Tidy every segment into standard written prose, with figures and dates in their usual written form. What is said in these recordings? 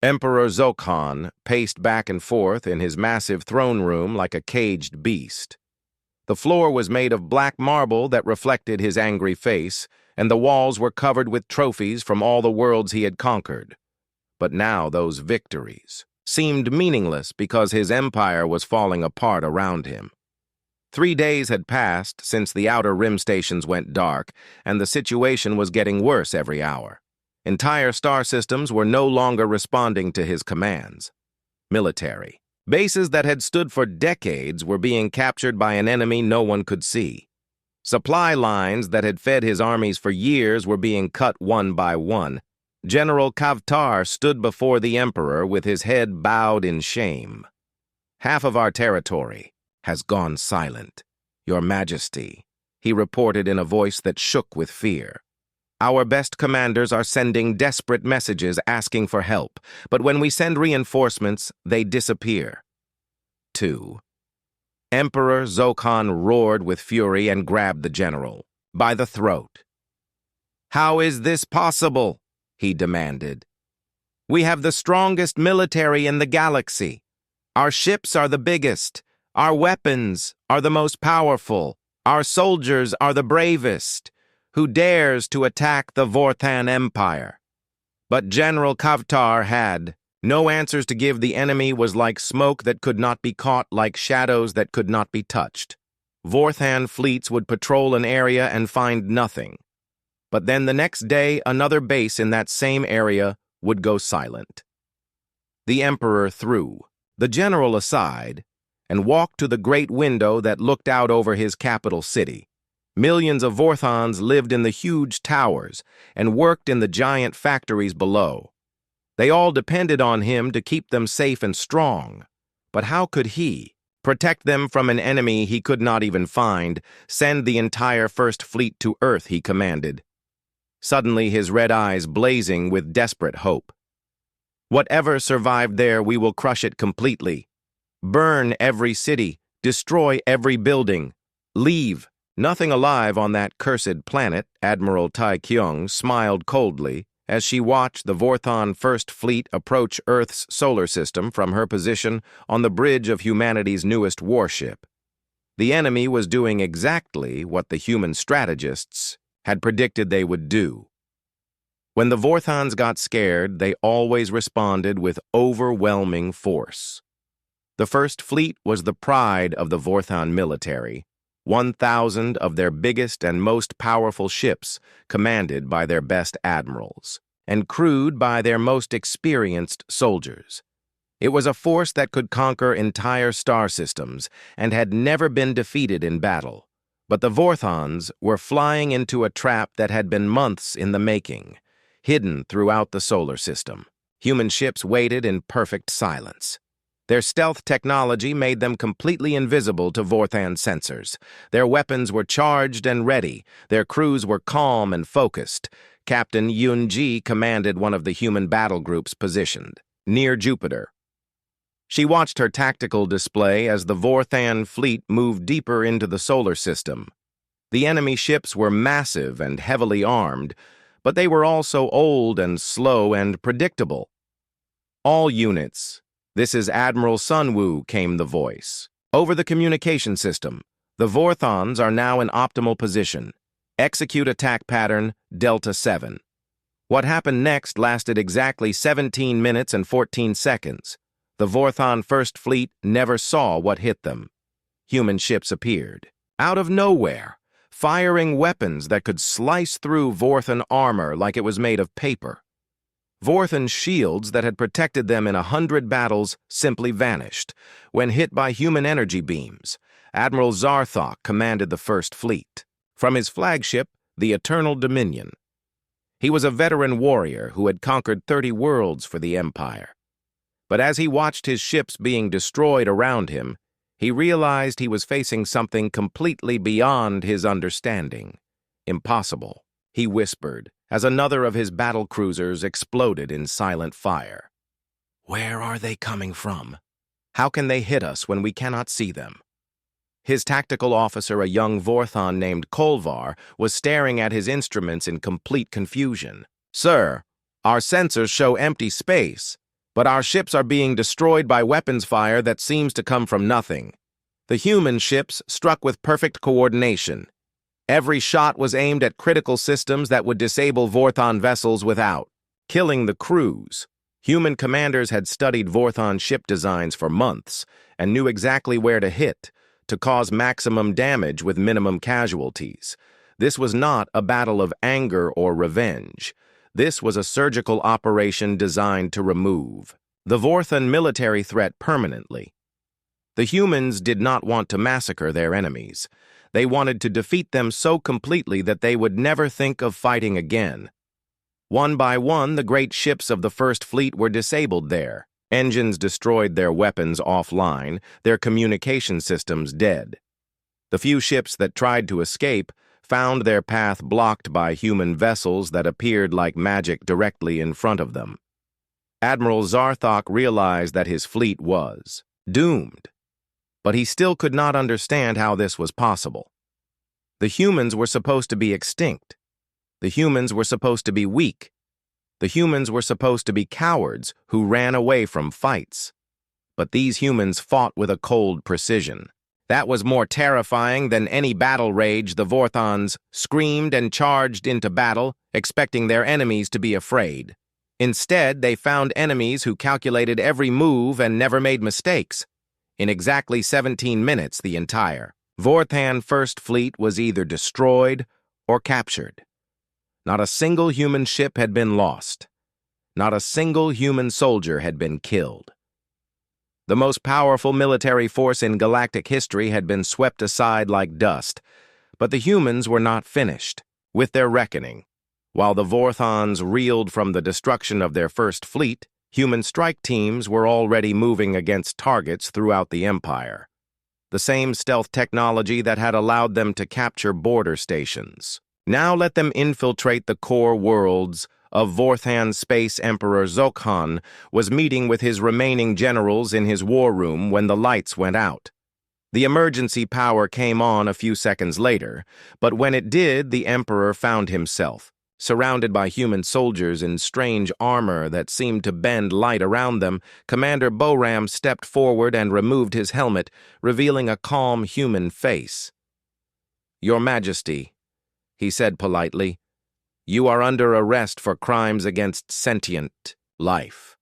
Emperor Zokhan paced back and forth in his massive throne room like a caged beast. The floor was made of black marble that reflected his angry face, and the walls were covered with trophies from all the worlds he had conquered. But now those victories seemed meaningless because his empire was falling apart around him. 3 days had passed since the outer rim stations went dark, and the situation was getting worse every hour. Entire star systems were no longer responding to his commands. Military bases that had stood for decades were being captured by an enemy no one could see. Supply lines that had fed his armies for years were being cut one by one. General Kavtar stood before the emperor with his head bowed in shame. "Half of our territory has gone silent, Your Majesty," he reported in a voice that shook with fear. "Our best commanders are sending desperate messages asking for help, but when we send reinforcements, they disappear." 2. Emperor Zokhan roared with fury and grabbed the general by the throat. "How is this possible?" he demanded. "We have the strongest military in the galaxy. Our ships are the biggest. Our weapons are the most powerful. Our soldiers are the bravest. Who dares to attack the Vorthan Empire?" But General Kavtar had no answers to give. The enemy was like smoke that could not be caught, like shadows that could not be touched. Vorthan fleets would patrol an area and find nothing. But then the next day, another base in that same area would go silent. The Emperor threw the general aside and walked to the great window that looked out over his capital city. Millions of Vorthans lived in the huge towers and worked in the giant factories below. They all depended on him to keep them safe and strong. But how could he protect them from an enemy he could not even find, send the entire First Fleet to Earth, he commanded, suddenly his red eyes blazing with desperate hope. "Whatever survived there, we will crush it completely. Burn every city, destroy every building, leave nothing alive on that cursed planet." Admiral Tai Kyung smiled coldly as she watched the Vorthan First Fleet approach Earth's solar system from her position on the bridge of humanity's newest warship. The enemy was doing exactly what the human strategists had predicted they would do. When the Vorthans got scared, they always responded with overwhelming force. The First Fleet was the pride of the Vorthan military, 1,000 of their biggest and most powerful ships commanded by their best admirals, and crewed by their most experienced soldiers. It was a force that could conquer entire star systems and had never been defeated in battle. But the Vorthans were flying into a trap that had been months in the making, hidden throughout the solar system. Human ships waited in perfect silence. Their stealth technology made them completely invisible to Vorthan sensors. Their weapons were charged and ready. Their crews were calm and focused. Captain Yun-ji commanded one of the human battle groups positioned near Jupiter. She watched her tactical display as the Vorthan fleet moved deeper into the solar system. The enemy ships were massive and heavily armed, but they were also old and slow and predictable. "All units, this is Admiral Sunwoo," came the voice. "Over the communication system, the Vorthans are now in optimal position. Execute attack pattern Delta 7. What happened next lasted exactly 17 minutes and 14 seconds. The Vorthan First Fleet never saw what hit them. Human ships appeared out of nowhere, firing weapons that could slice through Vorthan armor like it was made of paper. Vorthan shields that had protected them in 100 battles simply vanished when hit by human energy beams. Admiral Zarthok commanded the First Fleet from his flagship, the Eternal Dominion. He was a veteran warrior who had conquered 30 worlds for the Empire. But as he watched his ships being destroyed around him, he realized he was facing something completely beyond his understanding. "Impossible," he whispered, as another of his battle cruisers exploded in silent fire. "Where are they coming from? How can they hit us when we cannot see them?" His tactical officer, a young Vorthan named Kolvar, was staring at his instruments in complete confusion. "Sir, our sensors show empty space. But our ships are being destroyed by weapons fire that seems to come from nothing. The human ships struck with perfect coordination. Every shot was aimed at critical systems that would disable Vorthon vessels without killing the crews. Human commanders had studied Vorthon ship designs for months and knew exactly where to hit to cause maximum damage with minimum casualties. This was not a battle of anger or revenge. This was a surgical operation designed to remove the Vorthon military threat permanently. The humans did not want to massacre their enemies. They wanted to defeat them so completely that they would never think of fighting again. One by one, the great ships of the First Fleet were disabled there. Engines destroyed, their weapons offline, their communication systems dead. The few ships that tried to escape found their path blocked by human vessels that appeared like magic directly in front of them. Admiral Zarthok realized that his fleet was doomed, but he still could not understand how this was possible. The humans were supposed to be extinct. The humans were supposed to be weak. The humans were supposed to be cowards who ran away from fights. But these humans fought with a cold precision. That was more terrifying than any battle rage. The Vorthons screamed and charged into battle, expecting their enemies to be afraid. Instead, they found enemies who calculated every move and never made mistakes. In exactly 17 minutes, the entire Vorthon First Fleet was either destroyed or captured. Not a single human ship had been lost. Not a single human soldier had been killed. The most powerful military force in galactic history had been swept aside like dust, but the humans were not finished with their reckoning. While the Vorthons reeled from the destruction of their first fleet, human strike teams were already moving against targets throughout the Empire. The same stealth technology that had allowed them to capture border stations. Now let them infiltrate the core worlds of Vorthon. Space Emperor Zokhan was meeting with his remaining generals in his war room when the lights went out. The emergency power came on a few seconds later, but when it did, the Emperor found himself surrounded by human soldiers in strange armor that seemed to bend light around them. Commander Boram stepped forward and removed his helmet, revealing a calm human face. "Your Majesty," he said politely, "you are under arrest for crimes against sentient life.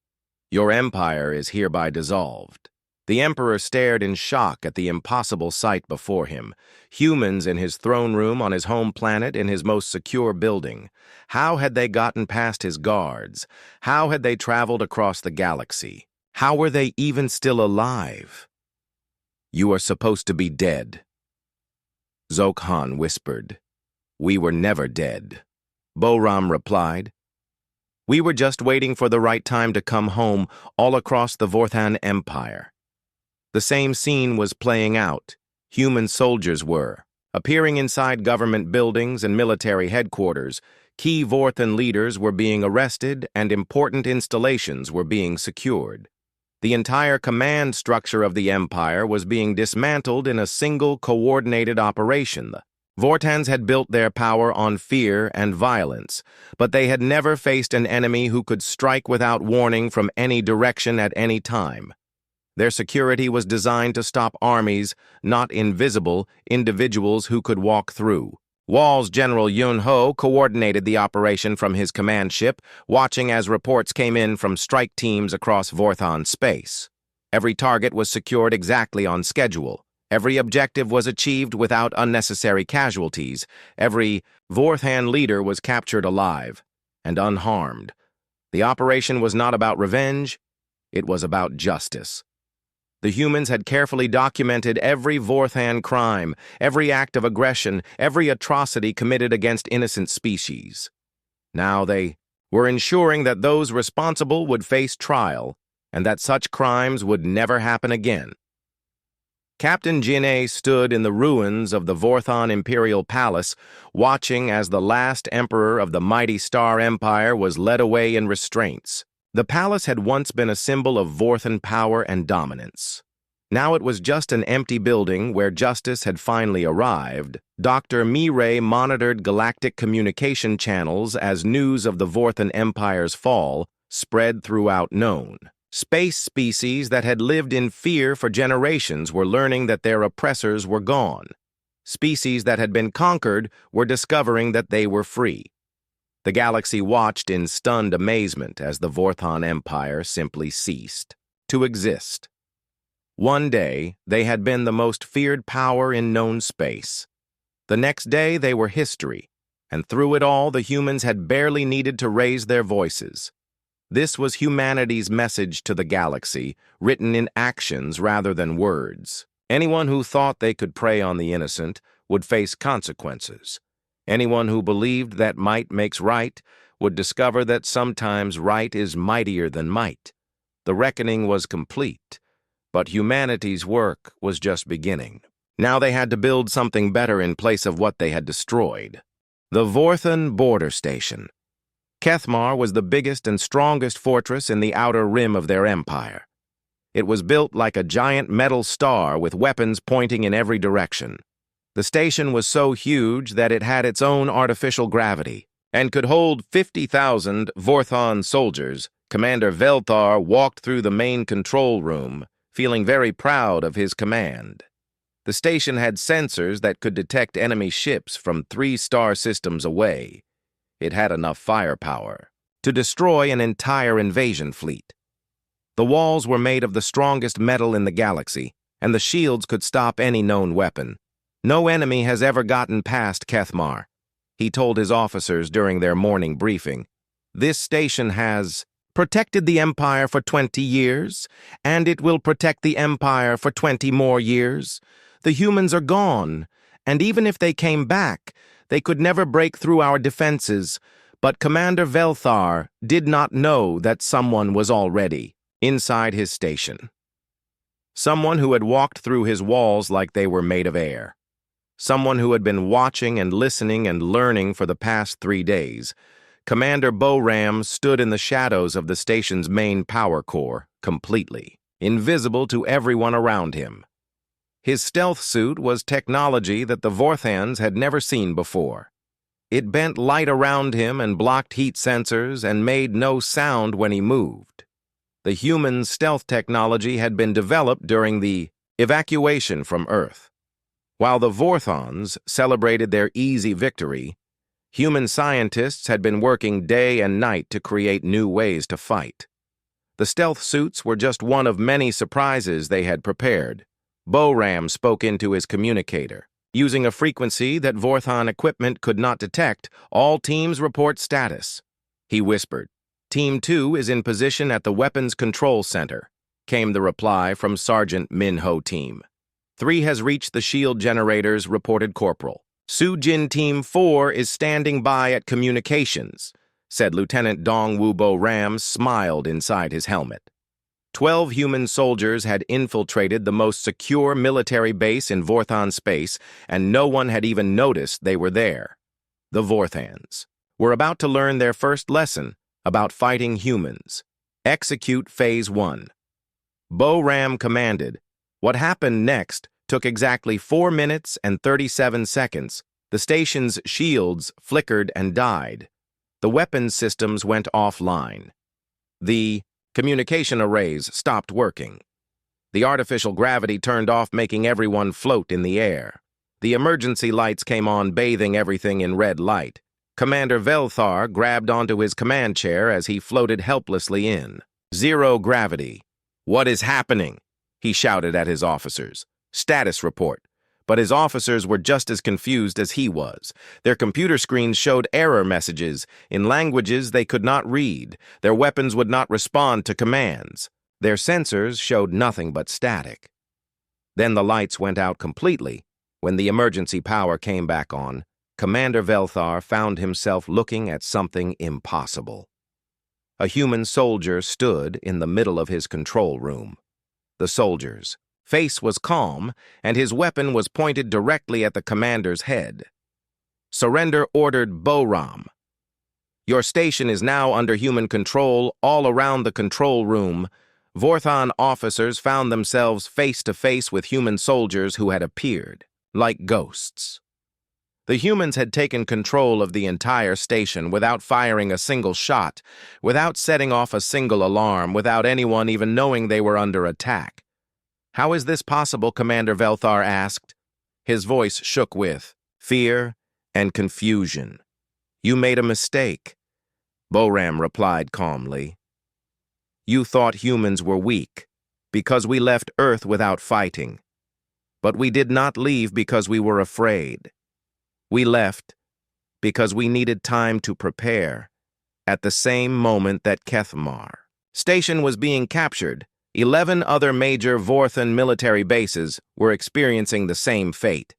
Your empire is hereby dissolved." The Emperor stared in shock at the impossible sight before him. Humans in his throne room on his home planet in his most secure building. How had they gotten past his guards? How had they traveled across the galaxy? How were they even still alive? "You are supposed to be dead," Zokhan whispered. "We were never dead," Boram replied. "We were just waiting for the right time to come home all across the Vorthon Empire." The same scene was playing out. Human soldiers were appearing inside government buildings and military headquarters. Key Vorthon leaders were being arrested and important installations were being secured. The entire command structure of the Empire was being dismantled in a single coordinated operation. The Vorthons had built their power on fear and violence, but they had never faced an enemy who could strike without warning from any direction at any time. Their security was designed to stop armies, not invisible individuals who could walk through walls. General Yun Ho coordinated the operation from his command ship, watching as reports came in from strike teams across Vorthon space. Every target was secured exactly on schedule. Every objective was achieved without unnecessary casualties. Every Vorthon leader was captured alive and unharmed. The operation was not about revenge, it was about justice. The humans had carefully documented every Vorthon crime, every act of aggression, every atrocity committed against innocent species. Now they were ensuring that those responsible would face trial and that such crimes would never happen again. Captain Jinne stood in the ruins of the Vorthon Imperial Palace, watching as the last emperor of the mighty Star Empire was led away in restraints. The palace had once been a symbol of Vorthon power and dominance. Now it was just an empty building where justice had finally arrived. Dr. Mirai monitored galactic communication channels as news of the Vorthon Empire's fall spread throughout known. Space species that had lived in fear for generations were learning that their oppressors were gone. Species that had been conquered were discovering that they were free. The galaxy watched in stunned amazement as the Vorthon Empire simply ceased to exist. One day, they had been the most feared power in known space. The next day, they were history, and through it all, the humans had barely needed to raise their voices. This was humanity's message to the galaxy, written in actions rather than words. Anyone who thought they could prey on the innocent would face consequences. Anyone who believed that might makes right would discover that sometimes right is mightier than might. The reckoning was complete, but humanity's work was just beginning. Now they had to build something better in place of what they had destroyed. The Vorthon Border Station. Kethmar was the biggest and strongest fortress in the outer rim of their empire. It was built like a giant metal star with weapons pointing in every direction. The station was so huge that it had its own artificial gravity and could hold 50,000 Vorthon soldiers. Commander Velthar walked through the main control room, feeling very proud of his command. The station had sensors that could detect enemy ships from 3 star systems away. It had enough firepower to destroy an entire invasion fleet. The walls were made of the strongest metal in the galaxy, and the shields could stop any known weapon. No enemy has ever gotten past Kethmar, he told his officers during their morning briefing. This station has protected the Empire for 20 years, and it will protect the Empire for 20 more years. The humans are gone, and even if they came back, they could never break through our defenses. But Commander Velthar did not know that someone was already inside his station. Someone who had walked through his walls like they were made of air. Someone who had been watching and listening and learning for the past 3 days. Commander Boram stood in the shadows of the station's main power core, completely invisible to everyone around him. His stealth suit was technology that the Vorthans had never seen before. It bent light around him and blocked heat sensors and made no sound when he moved. The human stealth technology had been developed during the evacuation from Earth. While the Vorthons celebrated their easy victory, human scientists had been working day and night to create new ways to fight. The stealth suits were just one of many surprises they had prepared. Boram spoke into his communicator. Using a frequency that Vorthon equipment could not detect, all teams report status. He whispered, "Team 2 is in position at the Weapons Control Center," came the reply from Sergeant Minho Team. 3 has reached the shield generators, reported Corporal. Sujin Team 4 is standing by at communications, said Lieutenant Dongwu Boram, smiled inside his helmet. 12 human soldiers had infiltrated the most secure military base in Vorthon space, and no one had even noticed they were there. The Vorthans were about to learn their first lesson about fighting humans. Execute Phase 1. Boram commanded. What happened next took exactly 4 minutes and 37 seconds. The station's shields flickered and died. The weapons systems went offline. The communication arrays stopped working. The artificial gravity turned off, making everyone float in the air. The emergency lights came on, bathing everything in red light. Commander Velthar grabbed onto his command chair as he floated helplessly in. Zero gravity. "What is happening?" he shouted at his officers. "Status report." But his officers were just as confused as he was. Their computer screens showed error messages in languages they could not read. Their weapons would not respond to commands. Their sensors showed nothing but static. Then the lights went out completely. When the emergency power came back on, Commander Velthar found himself looking at something impossible. A human soldier stood in the middle of his control room. The soldier's face was calm, and his weapon was pointed directly at the commander's head. Surrender ordered Boram. Your station is now under human control. All around the control room, Vorthon officers found themselves face to face with human soldiers who had appeared like ghosts. The humans had taken control of the entire station without firing a single shot, without setting off a single alarm, without anyone even knowing they were under attack. "How is this possible?" Commander Velthar asked. His voice shook with fear and confusion. "You made a mistake," Boram replied calmly. "You thought humans were weak, because we left Earth without fighting. But we did not leave because we were afraid. We left because we needed time to prepare. At the same moment that Kethmar station was being captured, 11 other major Vorthan military bases were experiencing the same fate.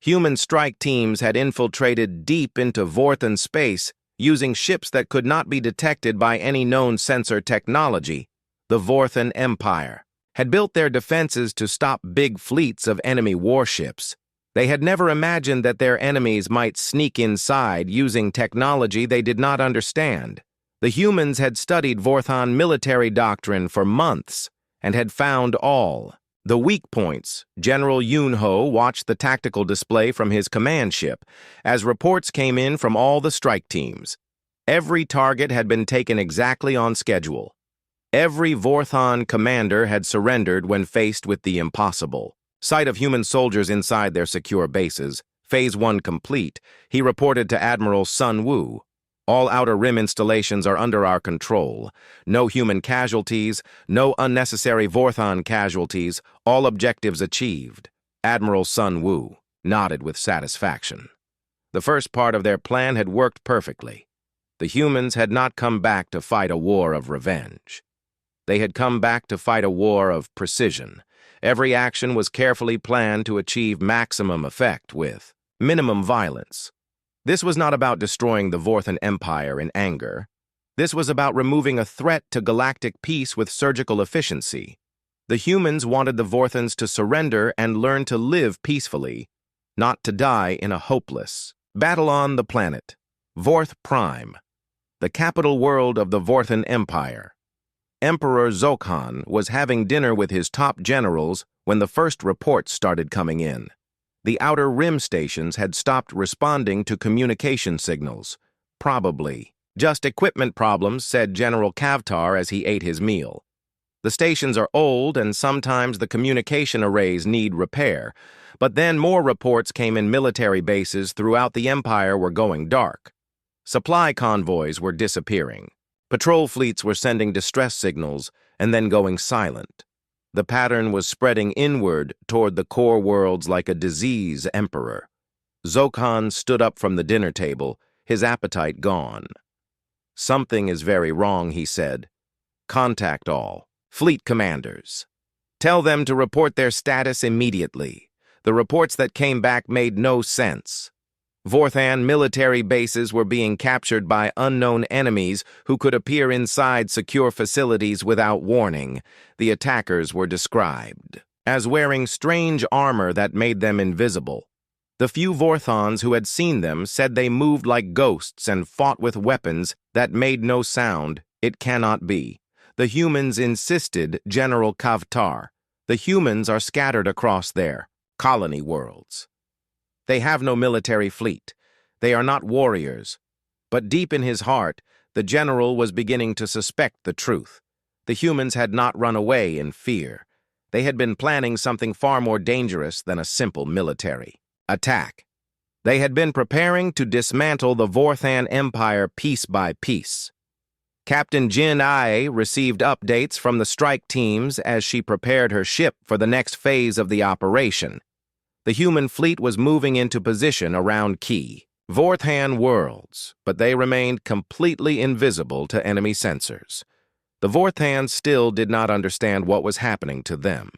Human strike teams had infiltrated deep into Vorthan space using ships that could not be detected by any known sensor technology. The Vorthan Empire had built their defenses to stop big fleets of enemy warships. They had never imagined that their enemies might sneak inside using technology they did not understand. The humans had studied Vorthan military doctrine for months and had found all the weak points. General Yunho watched the tactical display from his command ship as reports came in from all the strike teams. Every target had been taken exactly on schedule. Every Vorthan commander had surrendered when faced with the impossible. Sight of human soldiers inside their secure bases. Phase 1 complete, he reported to Admiral Sun Wu. "All Outer Rim installations are under our control. No human casualties, no unnecessary Vorthan casualties, all objectives achieved." Admiral Sun Wu nodded with satisfaction. The first part of their plan had worked perfectly. The humans had not come back to fight a war of revenge. They had come back to fight a war of precision. Every action was carefully planned to achieve maximum effect with minimum violence. This was not about destroying the Vorthan Empire in anger. This was about removing a threat to galactic peace with surgical efficiency. The humans wanted the Vorthans to surrender and learn to live peacefully, not to die in a hopeless battle on the planet. Vorth Prime, the capital world of the Vorthan Empire. Emperor Zokhan was having dinner with his top generals when the first reports started coming in. The Outer Rim stations had stopped responding to communication signals. "Probably just equipment problems," said General Kavtar as he ate his meal. "The stations are old and sometimes the communication arrays need repair." But then more reports came in. Military bases throughout the Empire were going dark. Supply convoys were disappearing. Patrol fleets were sending distress signals and then going silent. The pattern was spreading inward toward the core worlds like a disease emperor. Zokhan stood up from the dinner table, his appetite gone. "Something is very wrong," he said. "Contact all fleet commanders. Tell them to report their status immediately." The reports that came back made no sense. Vorthan military bases were being captured by unknown enemies who could appear inside secure facilities without warning. The attackers were described as wearing strange armor that made them invisible. The few Vorthans who had seen them said they moved like ghosts and fought with weapons that made no sound. "It cannot be." The humans insisted. General Kavtar. "The humans are scattered across their colony worlds. They have no military fleet. They are not warriors." But deep in his heart, the general was beginning to suspect the truth. The humans had not run away in fear. They had been planning something far more dangerous than a simple military attack. They had been preparing to dismantle the Vorthan Empire piece by piece. Captain Jin Ai received updates from the strike teams as she prepared her ship for the next phase of the operation. The human fleet was moving into position around key Vorthan worlds, but they remained completely invisible to enemy sensors. The Vorthans still did not understand what was happening to them.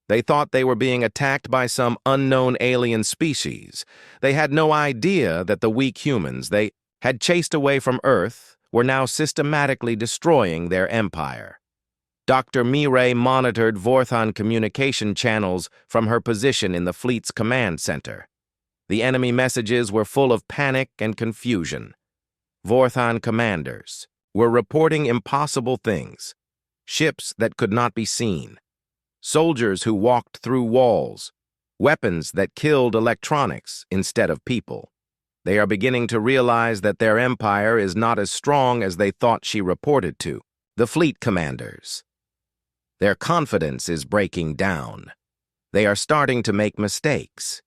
They thought they were being attacked by some unknown alien species. They had no idea that the weak humans they had chased away from Earth were now systematically destroying their empire. Dr. Mireille monitored Vorthan communication channels from her position in the fleet's command center. The enemy messages were full of panic and confusion. Vorthan commanders were reporting impossible things: ships that could not be seen, soldiers who walked through walls, weapons that killed electronics instead of people. They are beginning to realize that their empire is not as strong as they thought she reported to. The fleet commanders. Their confidence is breaking down. They are starting to make mistakes.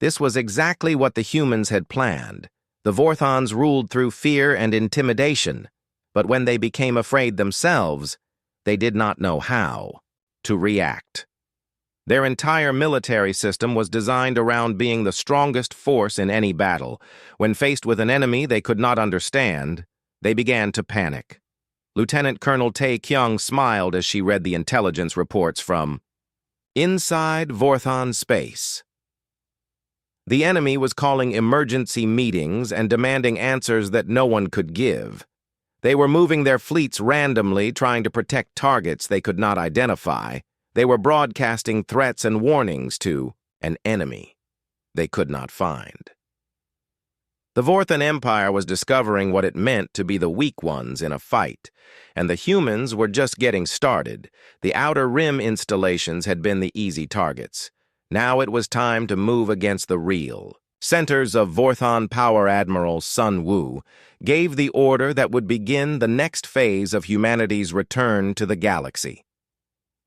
This was exactly what the humans had planned. The Vorthons ruled through fear and intimidation, but when they became afraid themselves, they did not know how to react. Their entire military system was designed around being the strongest force in any battle. When faced with an enemy they could not understand, they began to panic. Lieutenant Colonel Tae-kyung smiled as she read the intelligence reports from inside Vorthon space. The enemy was calling emergency meetings and demanding answers that no one could give. They were moving their fleets randomly, trying to protect targets they could not identify. They were broadcasting threats and warnings to an enemy they could not find. The Vorthon Empire was discovering what it meant to be the weak ones in a fight, and the humans were just getting started. The Outer Rim installations had been the easy targets. Now it was time to move against the real. Centers of Vorthon Power Admiral Sun Woo gave the order that would begin the next phase of humanity's return to the galaxy.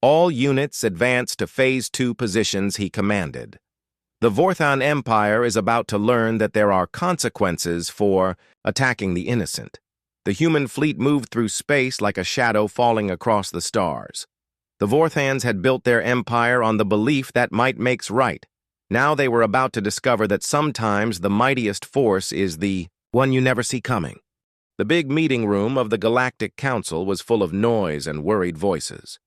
All units advanced to Phase 2 positions he commanded. The Vorthon Empire is about to learn that there are consequences for attacking the innocent. The human fleet moved through space like a shadow falling across the stars. The Vorthans had built their empire on the belief that might makes right. Now they were about to discover that sometimes the mightiest force is the one you never see coming. The big meeting room of the Galactic Council was full of noise and worried voices.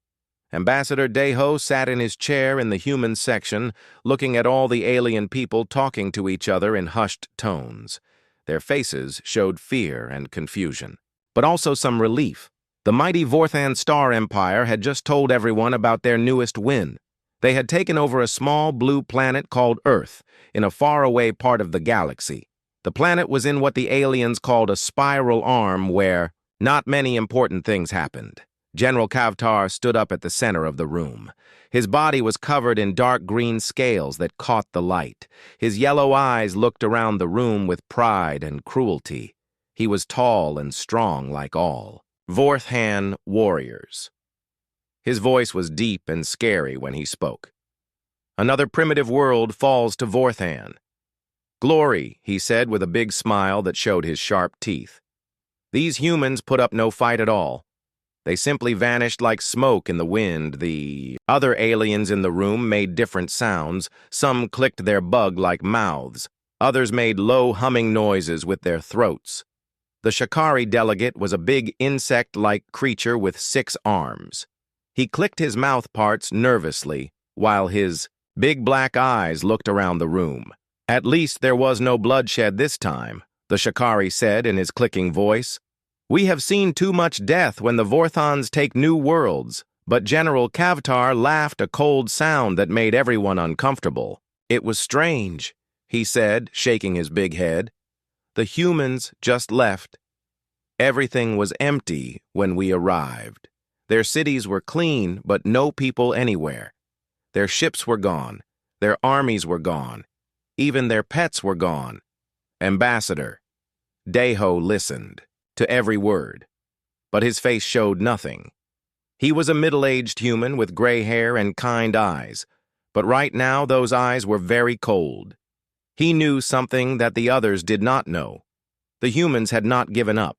Ambassador Daeho sat in his chair in the human section, looking at all the alien people talking to each other in hushed tones. Their faces showed fear and confusion, but also some relief. The mighty Vorthon Star Empire had just told everyone about their newest win. They had taken over a small blue planet called Earth in a faraway part of the galaxy. The planet was in what the aliens called a spiral arm where not many important things happened. General Kavtar stood up at the center of the room. His body was covered in dark green scales that caught the light. His yellow eyes looked around the room with pride and cruelty. He was tall and strong like all Vorthon warriors. His voice was deep and scary when he spoke. Another primitive world falls to Vorthon. Glory, he said with a big smile that showed his sharp teeth. These humans put up no fight at all. They simply vanished like smoke in the wind. The other aliens in the room made different sounds. Some clicked their bug-like mouths. Others made low humming noises with their throats. The Shikari delegate was a big insect-like creature with 6 arms. He clicked his mouth parts nervously, while his big black eyes looked around the room. At least there was no bloodshed this time, the Shikari said in his clicking voice. We have seen too much death when the Vorthons take new worlds, but General Kavtar laughed a cold sound that made everyone uncomfortable. It was strange, he said, shaking his big head. The humans just left. Everything was empty when we arrived. Their cities were clean, but no people anywhere. Their ships were gone. Their armies were gone. Even their pets were gone. Ambassador. Daeho listened to every word, but his face showed nothing. He was a middle-aged human with gray hair and kind eyes, but right now those eyes were very cold. He knew something that the others did not know. The humans had not given up.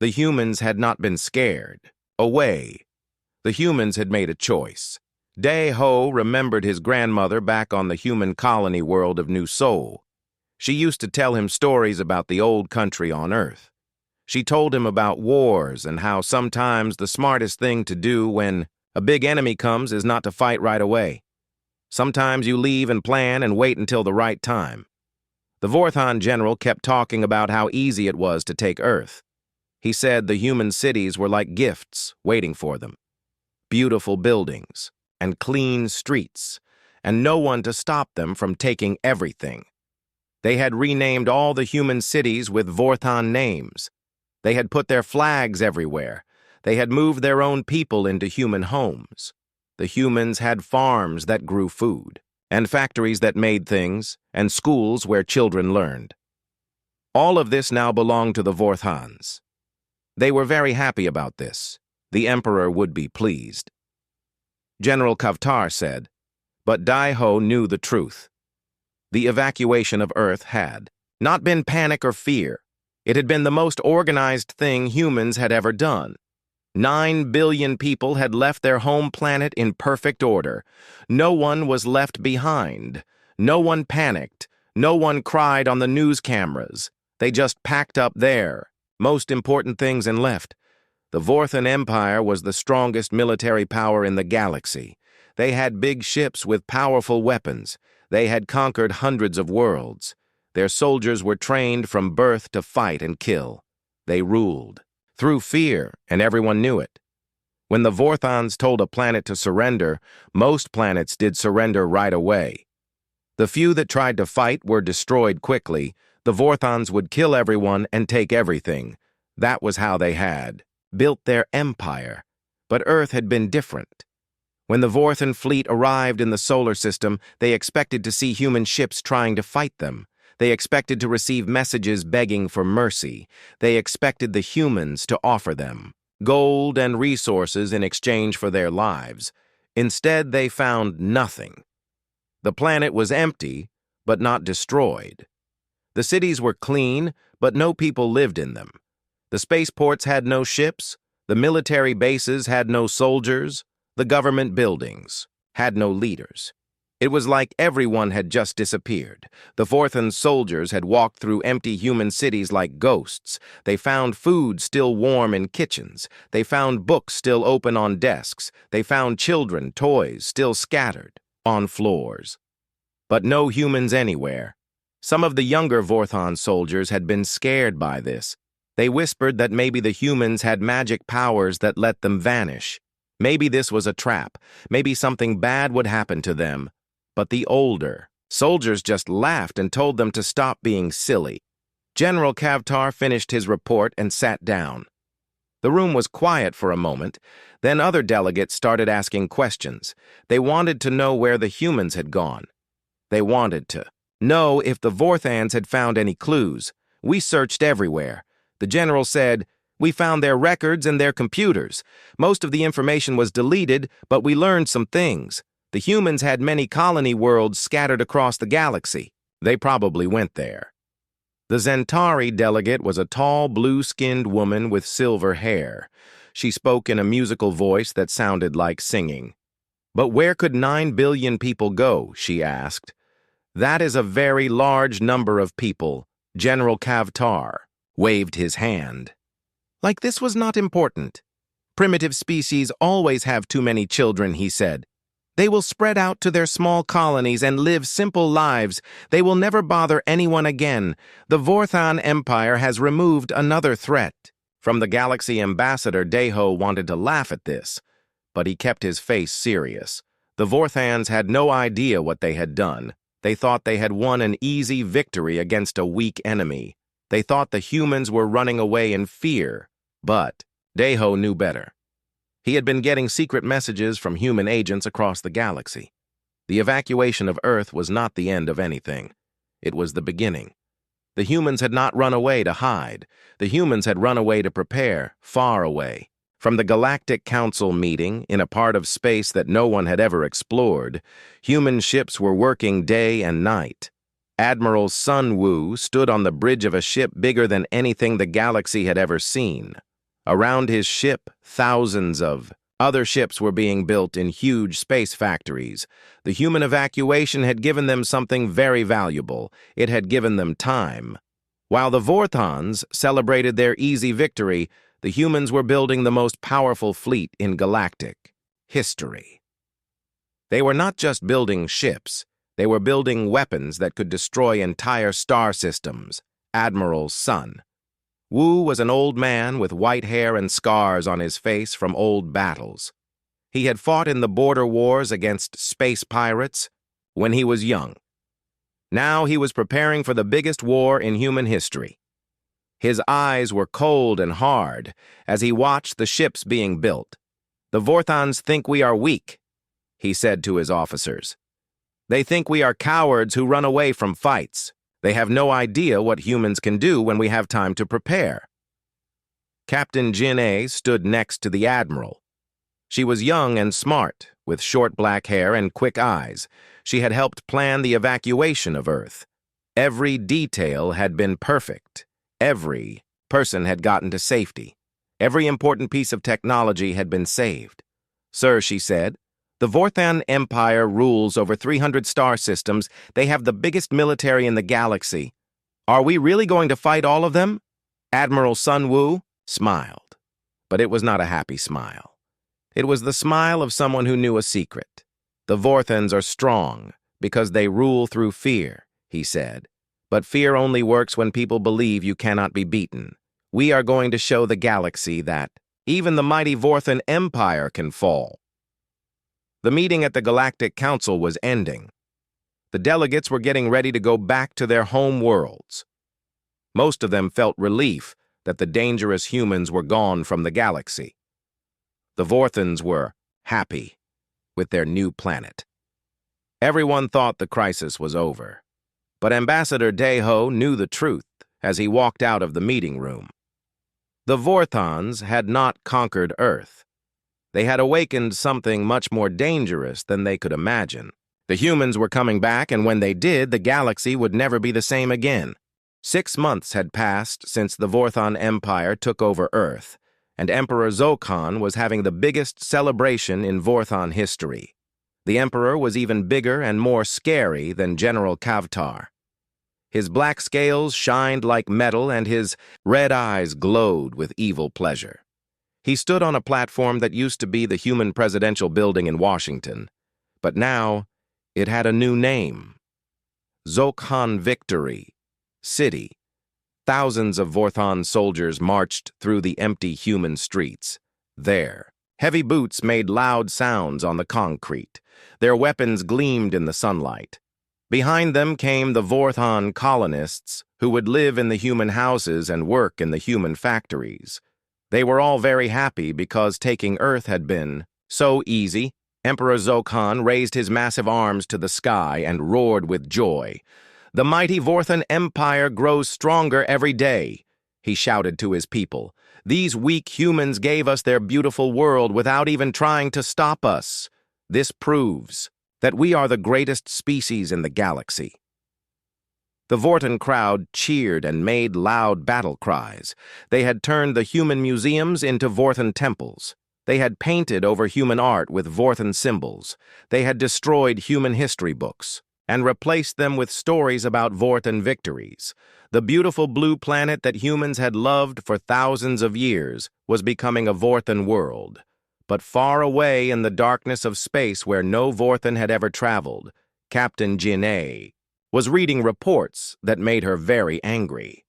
The humans had not been scared away. The humans had made a choice. Daeho remembered his grandmother back on the human colony world of New Seoul. She used to tell him stories about the old country on Earth. She told him about wars and how sometimes the smartest thing to do when a big enemy comes is not to fight right away. Sometimes you leave and plan and wait until the right time. The Vorthon general kept talking about how easy it was to take Earth. He said the human cities were like gifts waiting for them. Beautiful buildings and clean streets, and no one to stop them from taking everything. They had renamed all the human cities with Vorthon names. They had put their flags everywhere. They had moved their own people into human homes. The humans had farms that grew food, and factories that made things, and schools where children learned. All of this now belonged to the Vorthans. They were very happy about this. The Emperor would be pleased. General Kavtar said, but Daiho knew the truth. The evacuation of Earth had not been panic or fear. It had been the most organized thing humans had ever done. 9 billion people had left their home planet in perfect order. No one was left behind. No one panicked. No one cried on the news cameras. They just packed up their most important things and left. The Vorthan Empire was the strongest military power in the galaxy. They had big ships with powerful weapons. They had conquered hundreds of worlds. Their soldiers were trained from birth to fight and kill. They ruled through fear, and everyone knew it. When the Vorthans told a planet to surrender, most planets did surrender right away. The few that tried to fight were destroyed quickly. The Vorthans would kill everyone and take everything. That was how they had built their empire. But Earth had been different. When the Vorthan fleet arrived in the solar system, they expected to see human ships trying to fight them. They expected to receive messages begging for mercy. They expected the humans to offer them gold and resources in exchange for their lives. Instead, they found nothing. The planet was empty, but not destroyed. The cities were clean, but no people lived in them. The spaceports had no ships. The military bases had no soldiers. The government buildings had no leaders. It was like everyone had just disappeared. The Vorthan soldiers had walked through empty human cities like ghosts. They found food still warm in kitchens. They found books still open on desks. They found children, toys still scattered on floors. But no humans anywhere. Some of the younger Vorthan soldiers had been scared by this. They whispered that maybe the humans had magic powers that let them vanish. Maybe this was a trap. Maybe something bad would happen to them. But the older soldiers just laughed and told them to stop being silly. General Kavtar finished his report and sat down. The room was quiet for a moment. Then other delegates started asking questions. They wanted to know where the humans had gone. They wanted to know if the Vorthans had found any clues. We searched everywhere. The general said, we found their records and their computers. Most of the information was deleted, but we learned some things. The humans had many colony worlds scattered across the galaxy. They probably went there. The Zentari delegate was a tall, blue-skinned woman with silver hair. She spoke in a musical voice that sounded like singing. But where could 9 billion people go, she asked. That is a very large number of people. General Kavtar waved his hand. Like this was not important. Primitive species always have too many children, he said. They will spread out to their small colonies and live simple lives. They will never bother anyone again. The Vorthan Empire has removed another threat. From the Galaxy ambassador, Daiho wanted to laugh at this, but he kept his face serious. The Vorthans had no idea what they had done. They thought they had won an easy victory against a weak enemy. They thought the humans were running away in fear, but Daiho knew better. He had been getting secret messages from human agents across the galaxy. The evacuation of Earth was not the end of anything. It was the beginning. The humans had not run away to hide. The humans had run away to prepare, far away. From the Galactic Council meeting, in a part of space that no one had ever explored, human ships were working day and night. Admiral Sun Wu stood on the bridge of a ship bigger than anything the galaxy had ever seen. Around his ship, thousands of other ships were being built in huge space factories. The human evacuation had given them something very valuable. It had given them time. While the Vorthans celebrated their easy victory, the humans were building the most powerful fleet in galactic history. They were not just building ships. They were building weapons that could destroy entire star systems. Admiral Sun Wu was an old man with white hair and scars on his face from old battles. He had fought in the border wars against space pirates when he was young. Now he was preparing for the biggest war in human history. His eyes were cold and hard as he watched the ships being built. The Vorthans think we are weak, he said to his officers. They think we are cowards who run away from fights. They have no idea what humans can do when we have time to prepare. Captain Jin-A stood next to the Admiral. She was young and smart, with short black hair and quick eyes. She had helped plan the evacuation of Earth. Every detail had been perfect. Every person had gotten to safety. Every important piece of technology had been saved. "Sir," she said, "the Vorthan Empire rules over 300 star systems. They have the biggest military in the galaxy. Are we really going to fight all of them?" Admiral Sun Wu smiled, but it was not a happy smile. It was the smile of someone who knew a secret. "The Vorthans are strong because they rule through fear," he said. "But fear only works when people believe you cannot be beaten. We are going to show the galaxy that even the mighty Vorthan Empire can fall." The meeting at the Galactic Council was ending. The delegates were getting ready to go back to their home worlds. Most of them felt relief that the dangerous humans were gone from the galaxy. The Vorthans were happy with their new planet. Everyone thought the crisis was over, but Ambassador Daeho knew the truth as he walked out of the meeting room. The Vorthans had not conquered Earth. They had awakened something much more dangerous than they could imagine. The humans were coming back, and when they did, the galaxy would never be the same again. 6 months had passed since the Vorthan Empire took over Earth, and Emperor Zokhan was having the biggest celebration in Vorthan history. The Emperor was even bigger and more scary than General Kavtar. His black scales shined like metal, and his red eyes glowed with evil pleasure. He stood on a platform that used to be the human presidential building in Washington, but now it had a new name. Zokhan Victory City. Thousands of Vorthan soldiers marched through the empty human streets. There, heavy boots made loud sounds on the concrete. Their weapons gleamed in the sunlight. Behind them came the Vorthan colonists who would live in the human houses and work in the human factories. They were all very happy because taking Earth had been so easy. Emperor Zokhan raised his massive arms to the sky and roared with joy. "The mighty Vorthan Empire grows stronger every day," he shouted to his people. "These weak humans gave us their beautiful world without even trying to stop us. This proves that we are the greatest species in the galaxy." The Vorthan crowd cheered and made loud battle cries. They had turned the human museums into Vorthan temples. They had painted over human art with Vorthan symbols. They had destroyed human history books and replaced them with stories about Vorthan victories. The beautiful blue planet that humans had loved for thousands of years was becoming a Vorthan world. But far away in the darkness of space where no Vorthan had ever traveled, Captain Jin-A was reading reports that made her very angry.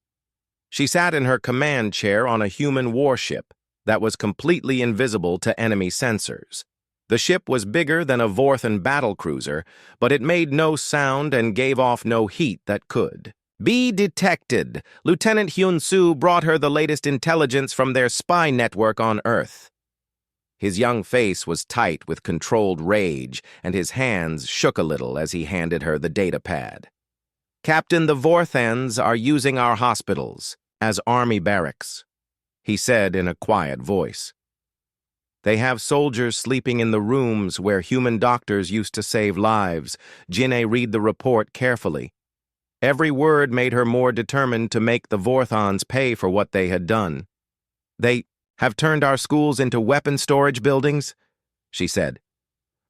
She sat in her command chair on a human warship that was completely invisible to enemy sensors. The ship was bigger than a Vorthan battlecruiser, but it made no sound and gave off no heat that could. "Be detected. Lieutenant Hyun-soo brought her the latest intelligence from their spy network on Earth." His young face was tight with controlled rage, and his hands shook a little as he handed her the data pad. "Captain, the Vorthans are using our hospitals as army barracks," he said in a quiet voice. "They have soldiers sleeping in the rooms where human doctors used to save lives." Jin-A read the report carefully. Every word made her more determined to make the Vorthans pay for what they had done. "They have turned our schools into weapon storage buildings," she said.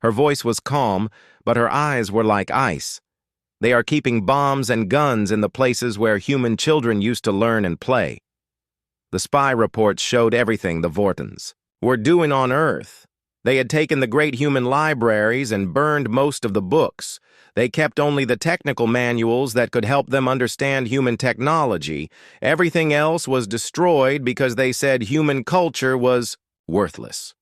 Her voice was calm, but her eyes were like ice. "They are keeping bombs and guns in the places where human children used to learn and play." The spy reports showed everything the Vorthans were doing on Earth. They had taken the great human libraries and burned most of the books. They kept only the technical manuals that could help them understand human technology. Everything else was destroyed because they said human culture was worthless.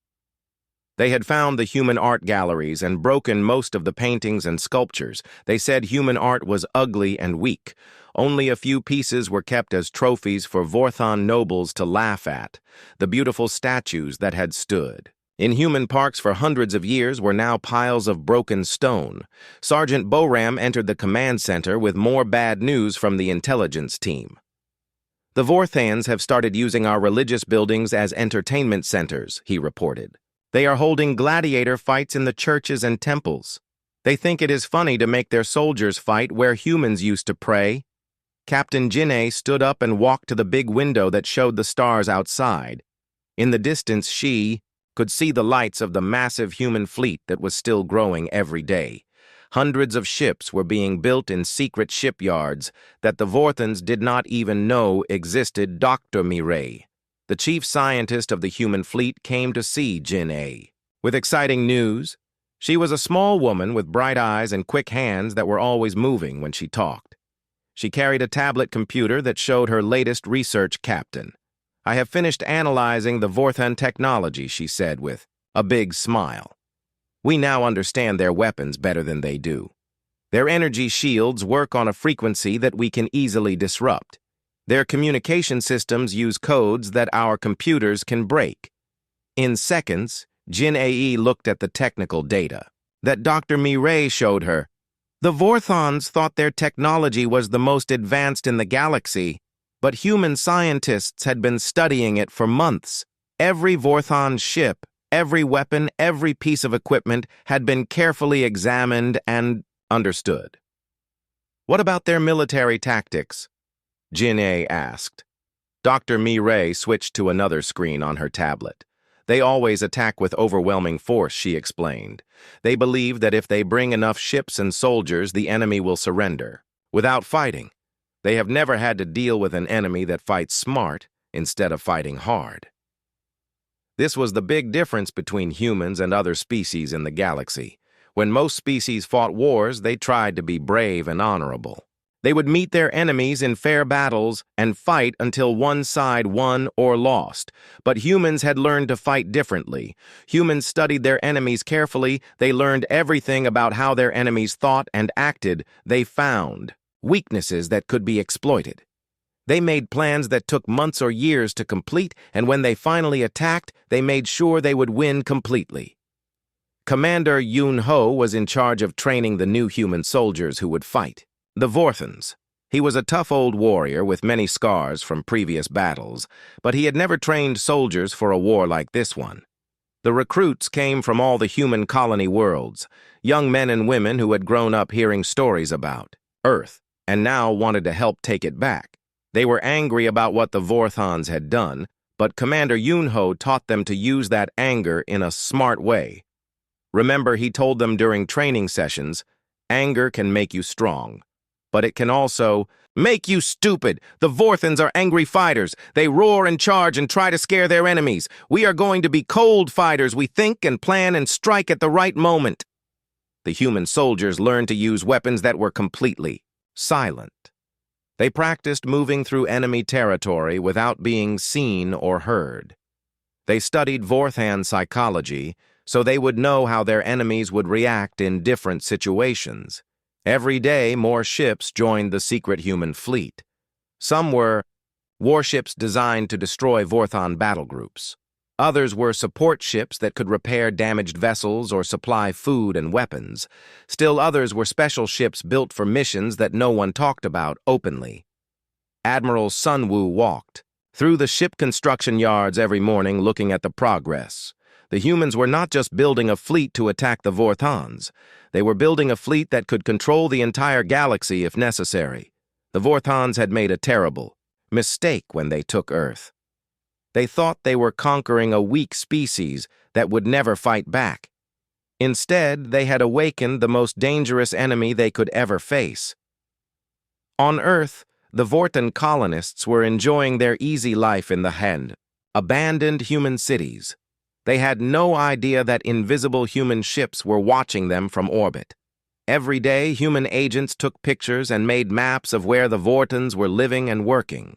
They had found the human art galleries and broken most of the paintings and sculptures. They said human art was ugly and weak. Only a few pieces were kept as trophies for Vorthan nobles to laugh at, the beautiful statues that had stood. Inhuman parks for hundreds of years were now piles of broken stone. Sergeant Boram entered the command center with more bad news from the intelligence team. The Vorthans have started using our religious buildings as entertainment centers, he reported. They are holding gladiator fights in the churches and temples. They think it is funny to make their soldiers fight where humans used to pray. Captain Jinne stood up and walked to the big window that showed the stars outside. In the distance, she could see the lights of the massive human fleet that was still growing every day. Hundreds of ships were being built in secret shipyards that the Vorthans did not even know existed. Dr. Mireille, the chief scientist of the human fleet, came to see Jinne with exciting news. She was a small woman with bright eyes and quick hands that were always moving when she talked. She carried a tablet computer that showed her latest research. Captain, I have finished analyzing the Vorthan technology, she said with a big smile. We now understand their weapons better than they do. Their energy shields work on a frequency that we can easily disrupt. Their communication systems use codes that our computers can break. In seconds, Jin-Ae looked at the technical data that Dr. Mireille showed her. The Vorthans thought their technology was the most advanced in the galaxy, but human scientists had been studying it for months. Every Vorthan ship, every weapon, every piece of equipment had been carefully examined and understood. What about their military tactics? Jin-Ae asked. Dr. Mireille switched to another screen on her tablet. They always attack with overwhelming force, she explained. They believe that if they bring enough ships and soldiers, the enemy will surrender. Without fighting. They have never had to deal with an enemy that fights smart instead of fighting hard. This was the big difference between humans and other species in the galaxy. When most species fought wars, they tried to be brave and honorable. They would meet their enemies in fair battles and fight until one side won or lost. But humans had learned to fight differently. Humans studied their enemies carefully. They learned everything about how their enemies thought and acted. They found weaknesses that could be exploited. They made plans that took months or years to complete, and when they finally attacked, they made sure they would win completely. Commander Yun Ho was in charge of training the new human soldiers who would fight, the Vorthans. He was a tough old warrior with many scars from previous battles, but he had never trained soldiers for a war like this one. The recruits came from all the human colony worlds, young men and women who had grown up hearing stories about Earth, and now wanted to help take it back. They were angry about what the Vorthans had done, but Commander Yunho taught them to use that anger in a smart way. Remember, he told them during training sessions, anger can make you strong, but it can also make you stupid. The Vorthans are angry fighters. They roar and charge and try to scare their enemies. We are going to be cold fighters. We think and plan and strike at the right moment. The human soldiers learned to use weapons that were completely silent. They practiced moving through enemy territory without being seen or heard. They studied Vorthan psychology so they would know how their enemies would react in different situations. Every day, more ships joined the secret human fleet. Some were warships designed to destroy Vorthan battle groups. Others were support ships that could repair damaged vessels or supply food and weapons. Still others were special ships built for missions that no one talked about openly. Admiral Sunwoo walked through the ship construction yards every morning looking at the progress. The humans were not just building a fleet to attack the Vorthans. They were building a fleet that could control the entire galaxy if necessary. The Vorthans had made a terrible mistake when they took Earth. They thought they were conquering a weak species that would never fight back. Instead, they had awakened the most dangerous enemy they could ever face. On Earth, the Vorthan colonists were enjoying their easy life in the abandoned human cities. They had no idea that invisible human ships were watching them from orbit. Every day, human agents took pictures and made maps of where the Vorthans were living and working.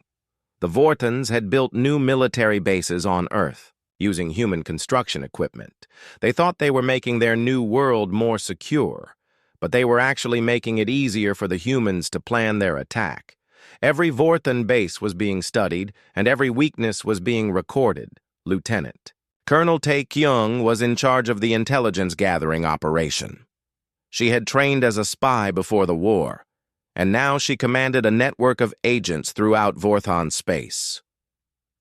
The Vorthans had built new military bases on Earth, using human construction equipment. They thought they were making their new world more secure, but they were actually making it easier for the humans to plan their attack. Every Vorthan base was being studied, and every weakness was being recorded. Lieutenant Colonel Tae-kyung was in charge of the intelligence-gathering operation. She had trained as a spy before the war, and now she commanded a network of agents throughout Vorthon space.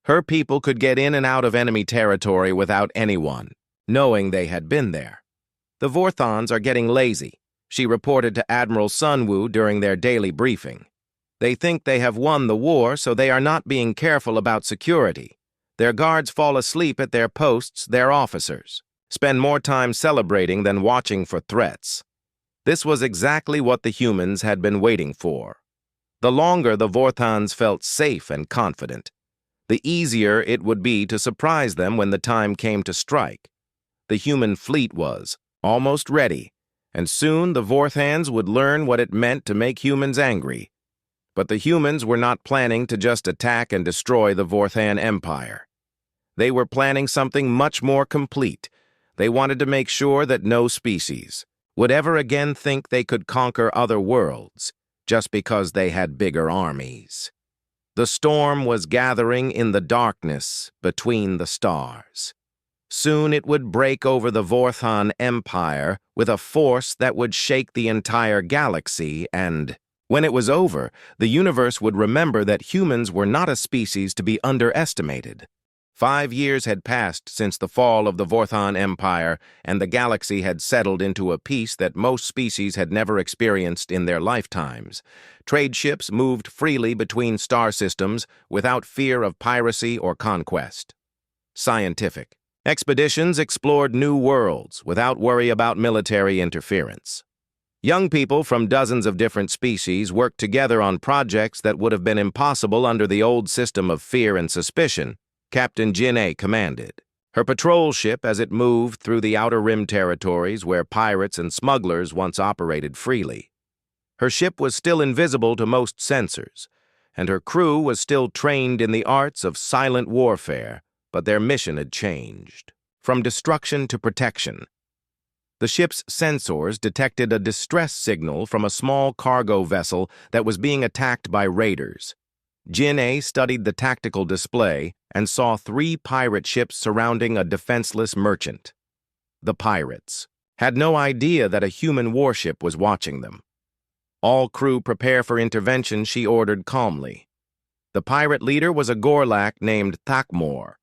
Her people could get in and out of enemy territory without anyone knowing they had been there. "The Vorthons are getting lazy," she reported to Admiral Sunwoo during their daily briefing. "They think they have won the war, so they are not being careful about security. Their guards fall asleep at their posts, their officers spend more time celebrating than watching for threats." This was exactly what the humans had been waiting for. The longer the Vorthons felt safe and confident, the easier it would be to surprise them when the time came to strike. The human fleet was almost ready, and soon the Vorthans would learn what it meant to make humans angry. But the humans were not planning to just attack and destroy the Vorthan Empire. They were planning something much more complete. They wanted to make sure that no species would ever again think they could conquer other worlds just because they had bigger armies. The storm was gathering in the darkness between the stars. Soon it would break over the Vorthon Empire with a force that would shake the entire galaxy, and when it was over, the universe would remember that humans were not a species to be underestimated. 5 years had passed since the fall of the Vorthon Empire, and the galaxy had settled into a peace that most species had never experienced in their lifetimes. Trade ships moved freely between star systems without fear of piracy or conquest. Scientific expeditions explored new worlds without worry about military interference. Young people from dozens of different species worked together on projects that would have been impossible under the old system of fear and suspicion Captain Jin-A commanded. Her patrol ship, as it moved through the Outer Rim territories where pirates and smugglers once operated freely. Her ship was still invisible to most sensors, and her crew was still trained in the arts of silent warfare, but their mission had changed. From destruction to protection. The ship's sensors detected a distress signal from a small cargo vessel that was being attacked by raiders. Jin-A studied the tactical display and saw 3 pirate ships surrounding a defenseless merchant. The pirates had no idea that a human warship was watching them. "All crew prepare for intervention," she ordered calmly. The pirate leader was a Gorlak named Thakmor,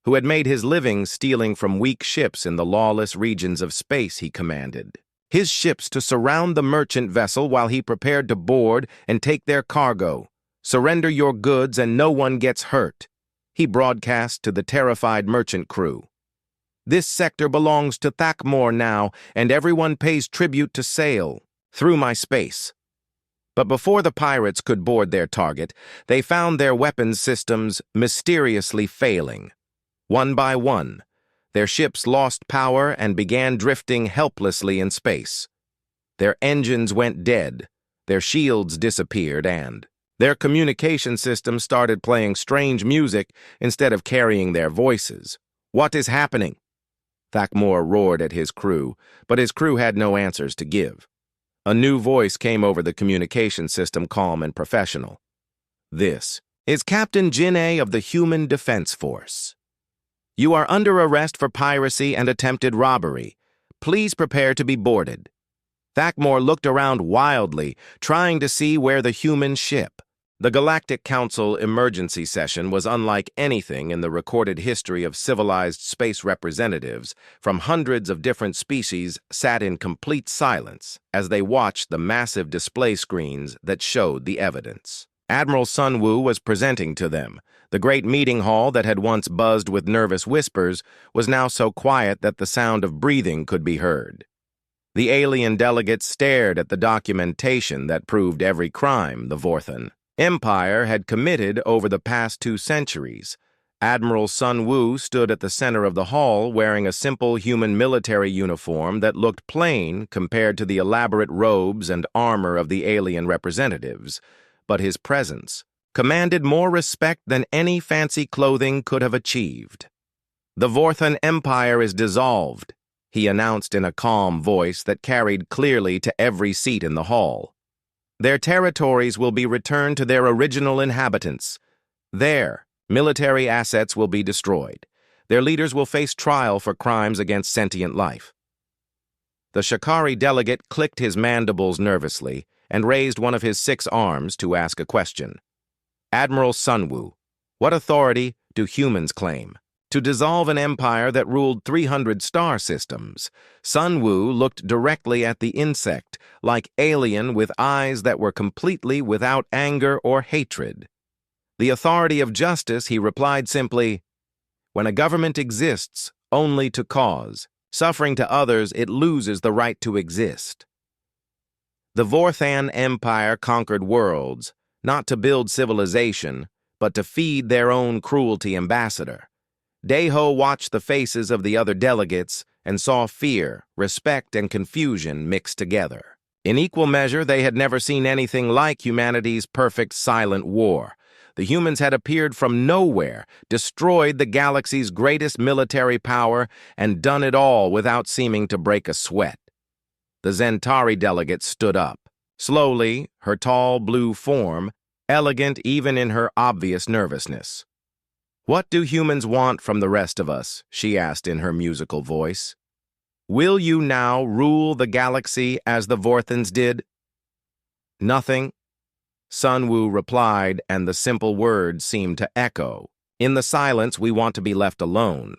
who had made his living stealing from weak ships in the lawless regions of space he commanded. His ships to surround the merchant vessel while he prepared to board and take their cargo. "Surrender your goods and no one gets hurt," he broadcast to the terrified merchant crew. "This sector belongs to Thakmor now, and everyone pays tribute to sail through my space." But before the pirates could board their target, they found their weapons systems mysteriously failing. One by one, their ships lost power and began drifting helplessly in space. Their engines went dead, their shields disappeared, and their communication system started playing strange music instead of carrying their voices. "What is happening?" Thakmor roared at his crew, but his crew had no answers to give. A new voice came over the communication system, calm and professional. "This is Captain Jin-A of the Human Defense Force. You are under arrest for piracy and attempted robbery. Please prepare to be boarded." Thakmor looked around wildly, trying to see where the human ship. The Galactic Council emergency session was unlike anything in the recorded history of civilized space representatives from hundreds of different species sat in complete silence as they watched the massive display screens that showed the evidence. Admiral Sunwoo was presenting to them. The great meeting hall that had once buzzed with nervous whispers was now so quiet that the sound of breathing could be heard. The alien delegates stared at the documentation that proved every crime the Vorthon Empire had committed over the past 2 centuries. Admiral Sunwoo stood at the center of the hall wearing a simple human military uniform that looked plain compared to the elaborate robes and armor of the alien representatives, but his presence commanded more respect than any fancy clothing could have achieved. "The Vorthon Empire is dissolved," he announced in a calm voice that carried clearly to every seat in the hall. "Their territories will be returned to their original inhabitants. Their military assets will be destroyed. Their leaders will face trial for crimes against sentient life. The Shikari delegate clicked his mandibles nervously and raised one of his 6 arms to ask a question. Admiral Sunwoo, what authority do humans claim to dissolve an empire that ruled 300 star systems? Sunwoo looked directly at the insect, like alien with eyes that were completely without anger or hatred. The authority of justice, he replied simply, when a government exists only to cause suffering to others, it loses the right to exist. The Vorthan Empire conquered worlds, not to build civilization, but to feed their own cruelty ambassador. Daeho watched the faces of the other delegates and saw fear, respect, and confusion mixed together. In equal measure, they had never seen anything like humanity's perfect silent war. The humans had appeared from nowhere, destroyed the galaxy's greatest military power, and done it all without seeming to break a sweat. The Zentari delegate stood up. Slowly, her tall blue form, elegant even in her obvious nervousness. What do humans want from the rest of us? She asked in her musical voice. Will you now rule the galaxy as the Vorthans did? Nothing. Sunwoo replied, and the simple words seemed to echo. In the silence, we want to be left alone.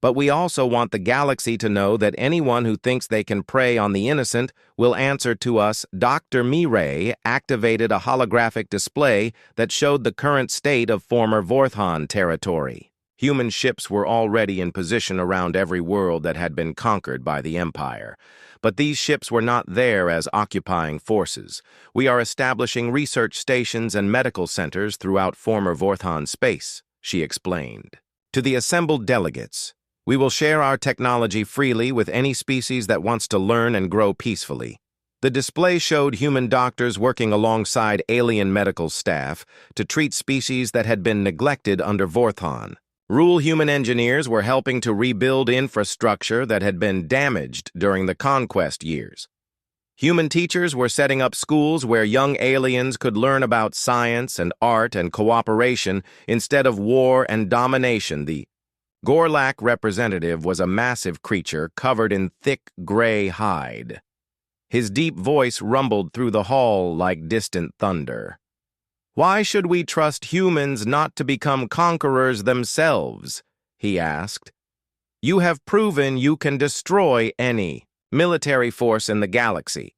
But we also want the galaxy to know that anyone who thinks they can prey on the innocent will answer to us. Dr. Mirai activated a holographic display that showed the current state of former Vorthan territory. Human ships were already in position around every world that had been conquered by the Empire. But these ships were not there as occupying forces. We are establishing research stations and medical centers throughout former Vorthan space, she explained. To the assembled delegates, we will share our technology freely with any species that wants to learn and grow peacefully. The display showed human doctors working alongside alien medical staff to treat species that had been neglected under Vorthan. Rule human engineers were helping to rebuild infrastructure that had been damaged during the conquest years. Human teachers were setting up schools where young aliens could learn about science and art and cooperation instead of war and domination. The Gorlak representative was a massive creature covered in thick gray hide. His deep voice rumbled through the hall like distant thunder. Why should we trust humans not to become conquerors themselves? He asked. You have proven you can destroy any military force in the galaxy.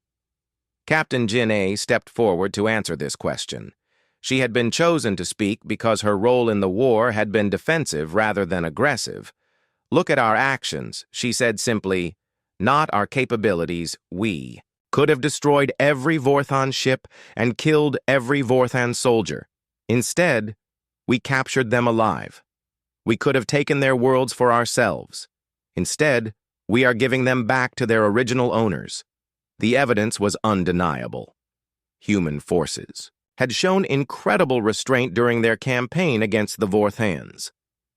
Captain Jin-A stepped forward to answer this question. She had been chosen to speak because her role in the war had been defensive rather than aggressive. Look at our actions, she said simply, not our capabilities, we could have destroyed every Vorthan ship and killed every Vorthan soldier. Instead, we captured them alive. We could have taken their worlds for ourselves. Instead, we are giving them back to their original owners. The evidence was undeniable. Human forces had shown incredible restraint during their campaign against the Vorthans.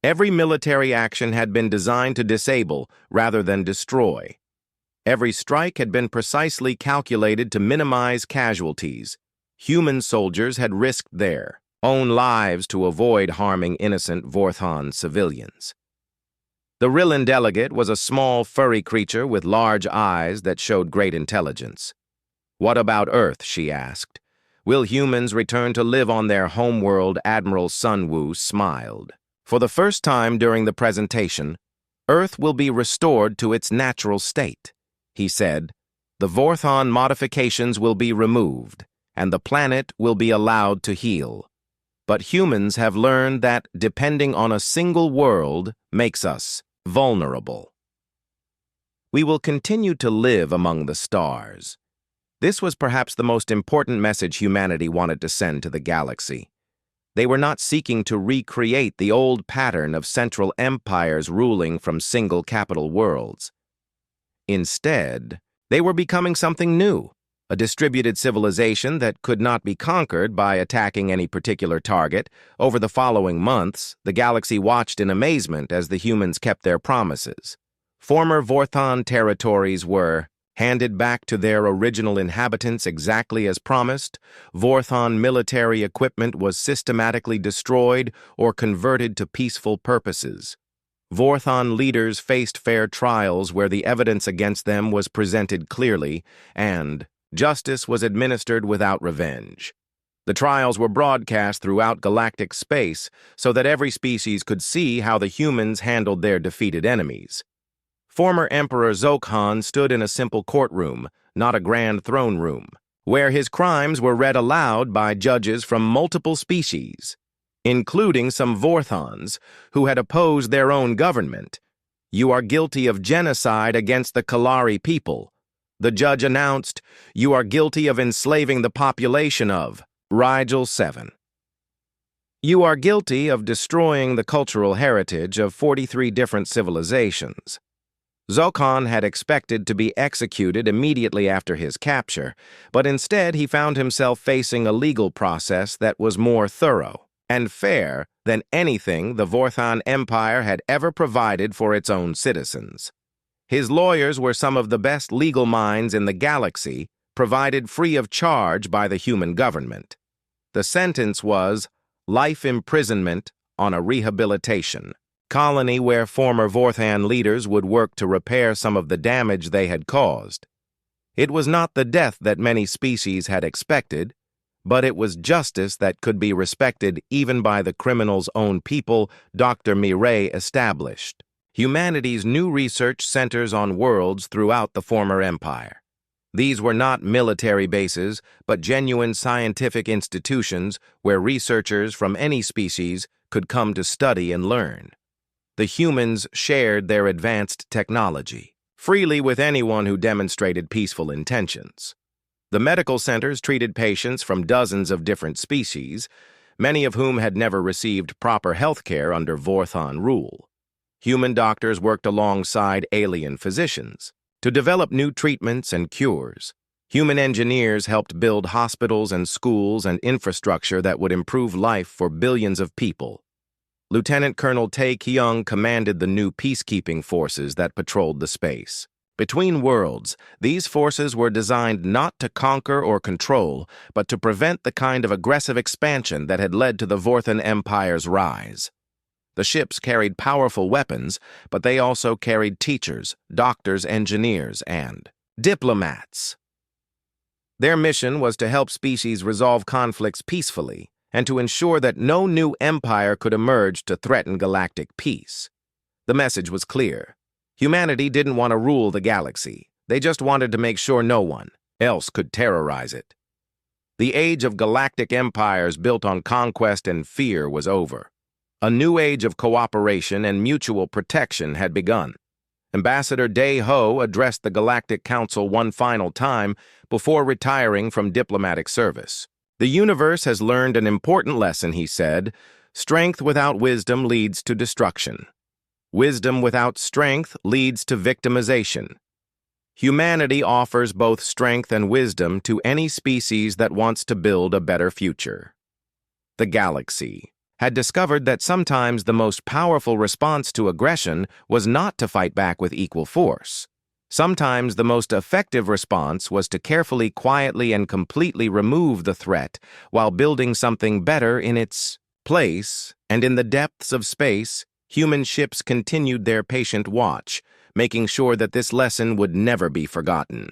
Every military action had been designed to disable rather than destroy. Every strike had been precisely calculated to minimize casualties. Human soldiers had risked their own lives to avoid harming innocent Vorthan civilians. The Rillan delegate was a small, furry creature with large eyes that showed great intelligence. What about Earth, she asked. Will humans return to live on their homeworld? Admiral Sunwoo smiled. For the first time during the presentation, Earth will be restored to its natural state. He said, the Vorthan modifications will be removed, and the planet will be allowed to heal. But humans have learned that depending on a single world makes us vulnerable. We will continue to live among the stars. This was perhaps the most important message humanity wanted to send to the galaxy. They were not seeking to recreate the old pattern of central empires ruling from single capital worlds. Instead, they were becoming something new, a distributed civilization that could not be conquered by attacking any particular target. Over the following months, the galaxy watched in amazement as the humans kept their promises. Former Vorthan territories were handed back to their original inhabitants exactly as promised. Vorthan military equipment was systematically destroyed or converted to peaceful purposes. Vorthon leaders faced fair trials where the evidence against them was presented clearly, and justice was administered without revenge. The trials were broadcast throughout galactic space so that every species could see how the humans handled their defeated enemies. Former Emperor Zokhan stood in a simple courtroom, not a grand throne room, where his crimes were read aloud by judges from multiple species, including some Vorthons who had opposed their own government. "You are guilty of genocide against the Kalari people," the judge announced. "You are guilty of enslaving the population of Rigel 7. You are guilty of destroying the cultural heritage of 43 different civilizations." Zokhan had expected to be executed immediately after his capture, but instead he found himself facing a legal process that was more thorough and fair than anything the Vorthon Empire had ever provided for its own citizens. His lawyers were some of the best legal minds in the galaxy, provided free of charge by the human government. The sentence was life imprisonment on a rehabilitation colony where former Vorthon leaders would work to repair some of the damage they had caused. It was not the death that many species had expected, but it was justice that could be respected even by the criminal's own people, Dr. Mireille established. Humanity's new research centers on worlds throughout the former empire. These were not military bases, but genuine scientific institutions where researchers from any species could come to study and learn. The humans shared their advanced technology freely with anyone who demonstrated peaceful intentions. The medical centers treated patients from dozens of different species, many of whom had never received proper health care under Vorthon rule. Human doctors worked alongside alien physicians to develop new treatments and cures. Human engineers helped build hospitals and schools and infrastructure that would improve life for billions of people. Lieutenant Colonel Tae Kyung commanded the new peacekeeping forces that patrolled the space. Between worlds, these forces were designed not to conquer or control, but to prevent the kind of aggressive expansion that had led to the Vorthon Empire's rise. The ships carried powerful weapons, but they also carried teachers, doctors, engineers, and diplomats. Their mission was to help species resolve conflicts peacefully, and to ensure that no new empire could emerge to threaten galactic peace. The message was clear. Humanity didn't want to rule the galaxy. They just wanted to make sure no one else could terrorize it. The age of galactic empires built on conquest and fear was over. A new age of cooperation and mutual protection had begun. Ambassador Dae Ho addressed the Galactic Council one final time before retiring from diplomatic service. "The universe has learned an important lesson," he said. "Strength without wisdom leads to destruction. Wisdom without strength leads to victimization. Humanity offers both strength and wisdom to any species that wants to build a better future." The galaxy had discovered that sometimes the most powerful response to aggression was not to fight back with equal force. Sometimes the most effective response was to carefully, quietly, and completely remove the threat while building something better in its place, and in the depths of space, human ships continued their patient watch, making sure that this lesson would never be forgotten.